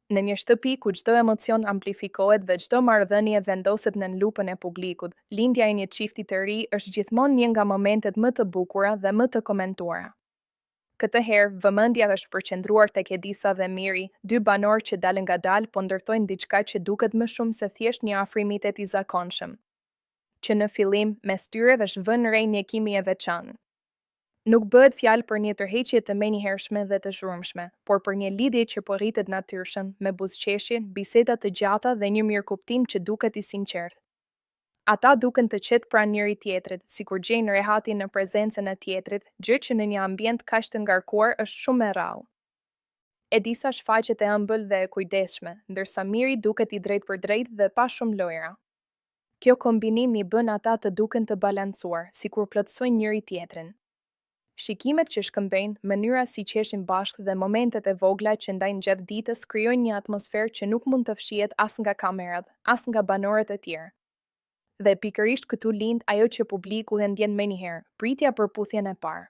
Në një shtëpi ku çdo emocion amplifikohet dhe çdo marrëdhënie vendoset në lupën e publikut, lindja e një çifti të ri është gjithmonë një nga momentet më të bukura dhe më të komentuara. Këtë herë, vëmendja është përqendruar tek Edisa dhe Miri, dy banorë që dalën ngadalë po ndërtojnë diçka që duket më shumë se thjesht një afrimitet i zakonshëm. Që në fillim, mes tyre është vënë re një kimi e veçantë. Nuk bëhet fjalë për një tërheqje të menjëhershme dhe të zhurmshme, por për një lidhje që po rritet natyrshëm, me buzëqeshje, biseda të gjata dhe një mirëkuptim që duket i sinqertë. Ata duken të qetë pranë njëri tjetrit, sikur gjejnë rehatin në prezencën e tjetrit, gjë që në një ambient kaq të ngarkuar është shumë e rrallë. Edisa shfaqet e ëmbël dhe e kujdesshme, ndërsa Miri duket i drejtë për drejtë dhe pa shumë lojra. Kjo kombinim i bën ata të duken të balancuar, sikur plotësojnë njëri tjetrin. Shikimet që shkëmbejnë, mënyra si qeshin bashkë dhe momentet e vogla që ndajnë gjatë ditës krijojnë një atmosferë që nuk mund të fshihet as nga kamerat, as nga banorët e tjerë. Dhe pikërisht këtu lind ajo që publiku e ndjen menjëherë, pritja për puthjen e parë.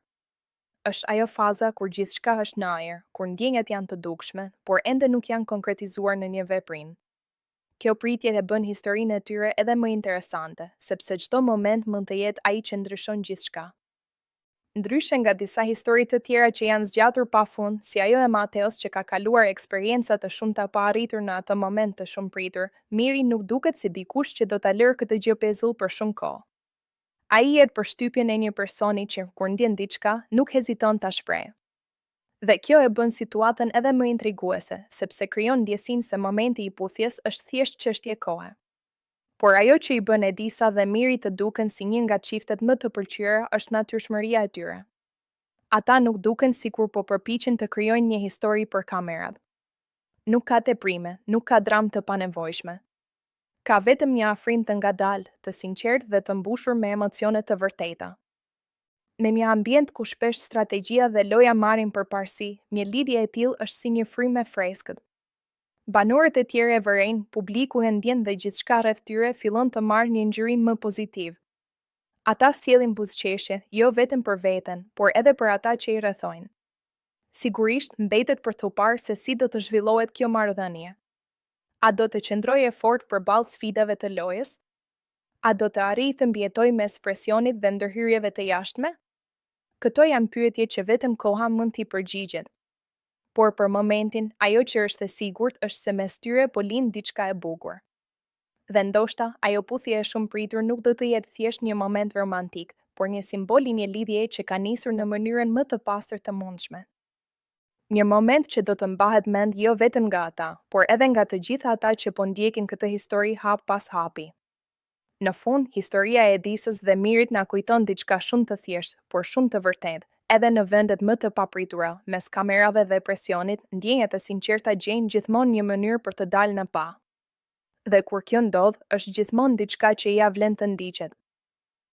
Është ajo faza kur gjithçka është në ajër, kur ndjenjat janë të dukshme, por ende nuk janë konkretizuar në një veprim. Kjo pritje e bën historinë e tyre edhe më interesante, sepse çdo moment mund të jetë ai që ndryshon gjithçka. Ndryshe nga disa histori të tjera që janë zgjatur pafund, si ajo e Mateos që ka kaluar eksperienca të shumta pa arritur në atë moment të shumë pritur, Miri nuk duket si dikush që do ta lërë këtë gjë pezull për shumë kohë. Ai jep përshtypjen e një personi që kur ndjen diçka, nuk heziton ta shprehë. Dhe kjo e bën situatën edhe më intriguese, sepse krijon ndjesinë se momenti i puthjes është thjesht çështje kohe. Por ajo që i bën Edisa dhe Miri të duken si një nga çiftet më të pëlqyera është natyrshmëria e tyre. Ata nuk duken sikur po përpiqen të krijojnë një histori për kamerat. Nuk ka teprime, nuk ka dramë të panevojshme. Ka vetëm një afrim të ngadalë, të sinqertë dhe të mbushur me emocione të vërteta. Me një ambient ku shpesh strategjia dhe loja marrin përparësi, një lidhje e tillë është si një frymë e freskët. Banorët e tjerë e vërejnë, publiku e ndjen dhe gjithçka rreth tyre fillon të marrë një ngjyrim më pozitiv. Ata sjellin buzëqeshje, jo vetëm për veten, por edhe për ata që i rrethojnë. Sigurisht, mbetet për t'u parë se si do të zhvillohet kjo marrëdhënie. A do të qëndrojë fort përballë sfidave të lojës? A do të arrijë të mbijetojë mes presionit dhe ndërhyrjeve të jashtme? Këto janë pyetje që vetëm koha mund t'i përgjigjet. Por për momentin, ajo që është e sigurt është se mes tyre po lind diçka e bukur. Dhe ndoshta, ajo puthje e shumë pritur nuk do të jetë thjesht një moment romantik, por një simbol i një lidhje që ka nisur në mënyrën më të pastër të mundshme. Një moment që do të mbahet mend jo vetëm nga ata, por edhe nga të gjitha ata që po ndjekin këtë histori hap pas hapi. Në fund, historia e Edisës dhe Mirit na kujton diçka shumë të thjeshtë, por shumë të vërtetë. Edhe në vendet më të papritura, mes kamerave dhe presionit, ndjenjat e sinqerta gjejnë gjithmonë një mënyrë për të dalë në pa. Dhe kur kjo ndodh, është gjithmonë diçka që ja vlen të ndiqet.